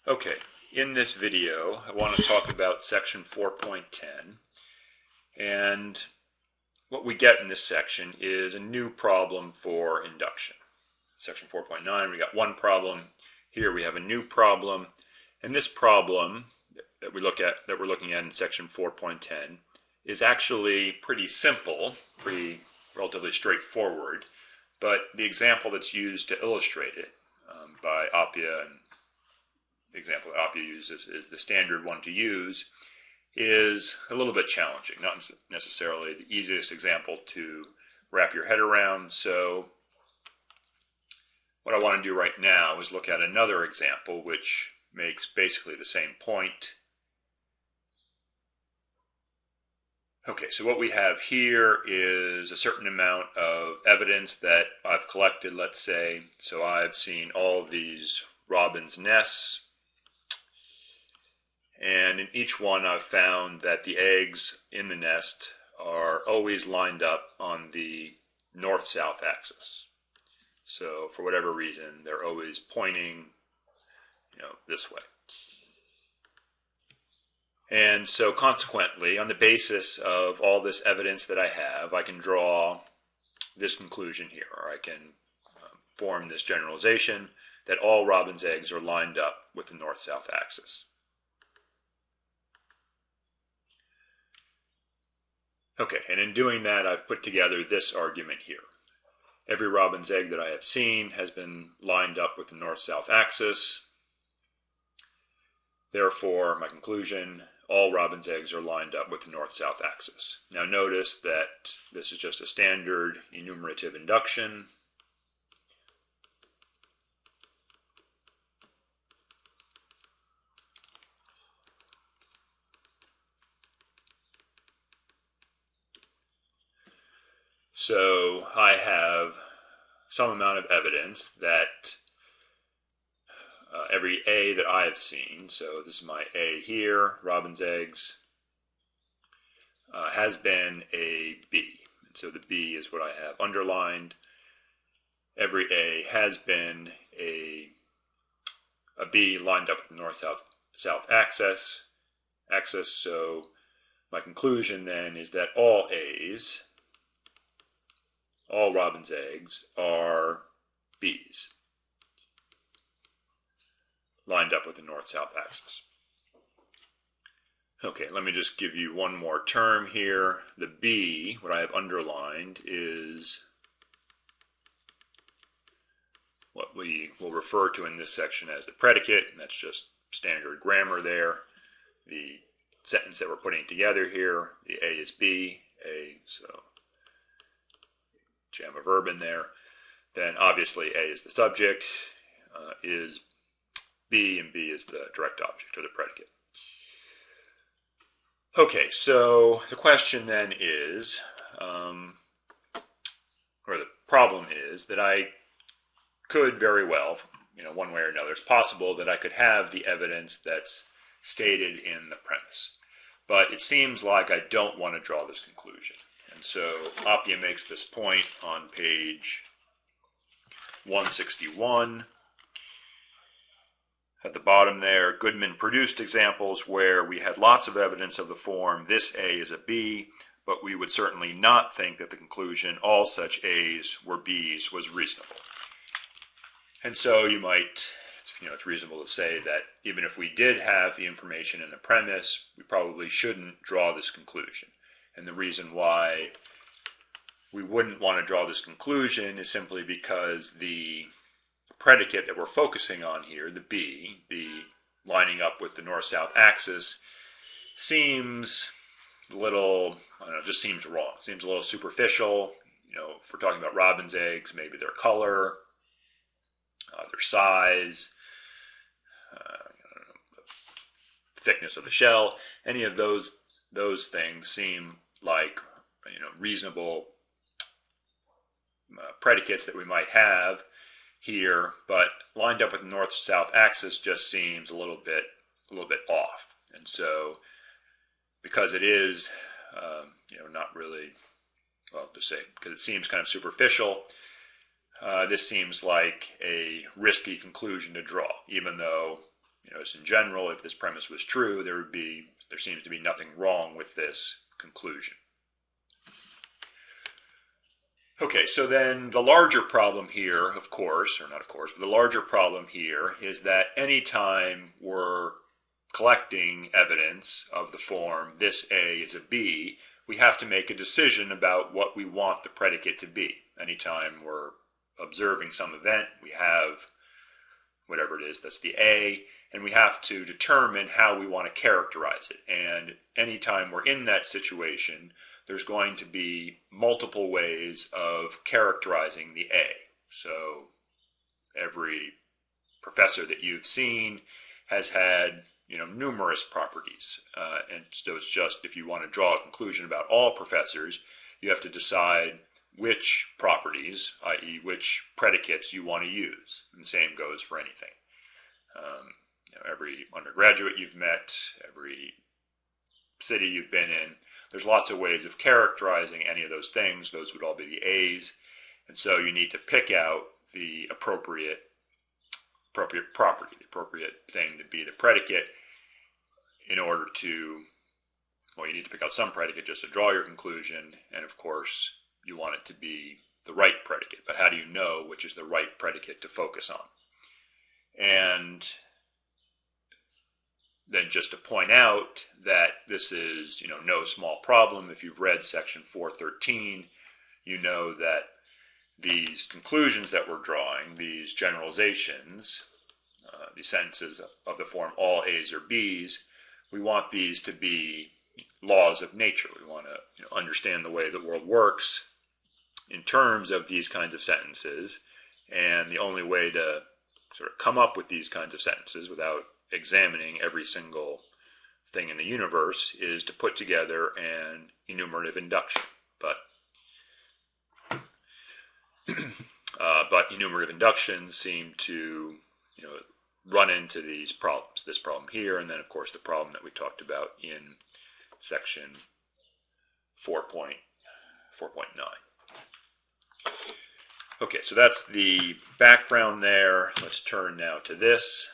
Okay, in this video I want to talk about section 4.10, and what we get in this section is a new problem for induction. Section 4.9, we got one problem. Here we have a new problem, and this problem that we're looking at in section 4.10 is actually pretty simple, relatively straightforward, but the example that's used to illustrate it by Appia, and the example that Appia uses is the standard one to use, is a little bit challenging, not necessarily the easiest example to wrap your head around. So what I want to do right now is look at another example which makes basically the same point. Okay, so what we have here is a certain amount of evidence that I've collected, let's say. So I've seen all of these robins' nests, and in each one I've found that the eggs in the nest are always lined up on the north-south axis. So for whatever reason, they're always pointing, this way. And so consequently, on the basis of all this evidence that I have, I can draw this conclusion here, or I can form this generalization that all robin's eggs are lined up with the north-south axis. Okay, and in doing that, I've put together this argument here. Every robin's egg that I have seen has been lined up with the north-south axis. Therefore, my conclusion, all robin's eggs are lined up with the north-south axis. Now notice that this is just a standard enumerative induction. So I have some amount of evidence that every A that I have seen, so this is my A here, robin's eggs, has been a B. And so the B is what I have underlined. Every A has been a B lined up with the north-south axis. So my conclusion then is that all A's, all robin's eggs, are B's, lined up with the north-south axis. Okay, let me just give you one more term here. The B, what I have underlined, is what we will refer to in this section as the predicate, and that's just standard grammar there. The sentence that we're putting together here, the A is B, A, so jam a verb in there. Then obviously A is the subject, is B, and B is the direct object or the predicate. Okay, so the question then is, or the problem is, that I could very well, one way or another, it's possible that I could have the evidence that's stated in the premise. But it seems like I don't want to draw this conclusion. And so Appia makes this point on page 161. At the bottom there, Goodman produced examples where we had lots of evidence of the form, this A is a B, but we would certainly not think that the conclusion, all such A's were B's, was reasonable. And so you might, it's reasonable to say that even if we did have the information in the premise, we probably shouldn't draw this conclusion. And the reason why we wouldn't want to draw this conclusion is simply because the predicate that we're focusing on here, the B, the lining up with the north-south axis, seems a little, just seems wrong. Seems a little superficial. If we're talking about robin's eggs, maybe their color, their size, the thickness of the shell, any of those things seem like reasonable predicates that we might have here, but lined up with the north-south axis just seems a little bit off. And so, because it is, not really, because it seems kind of superficial, this seems like a risky conclusion to draw, even though just in general, if this premise was true, there seems to be nothing wrong with this conclusion. Okay, so then the larger problem here, of course, or not of course, but the larger problem here is that anytime we're collecting evidence of the form this A is a B, we have to make a decision about what we want the predicate to be. Anytime we're observing some event, we have whatever it is, that's the A, and we have to determine how we want to characterize it. And anytime we're in that situation, there's going to be multiple ways of characterizing the A. So every professor that you've seen has had numerous properties. And so it's just, if you want to draw a conclusion about all professors, you have to decide which properties, i.e. which predicates you want to use. And the same goes for anything. Every undergraduate you've met, every city you've been in, there's lots of ways of characterizing any of those things. Those would all be the A's. And so you need to pick out the appropriate property, the appropriate thing to be the predicate in order to, well, you need to pick out some predicate just to draw your conclusion. And of course, you want it to be the right predicate. But how do you know which is the right predicate to focus on? And then just to point out that this is, no small problem. If you've read section 413, you know that these conclusions that we're drawing, these generalizations, these sentences of the form all A's or B's, we want these to be laws of nature. We want to understand the way the world works in terms of these kinds of sentences. And the only way to sort of come up with these kinds of sentences without examining every single thing in the universe is to put together an enumerative induction. But enumerative inductions seem to run into these problems. This problem here, and then of course the problem that we talked about in section 4.9. Okay, so that's the background there. Let's turn now to this.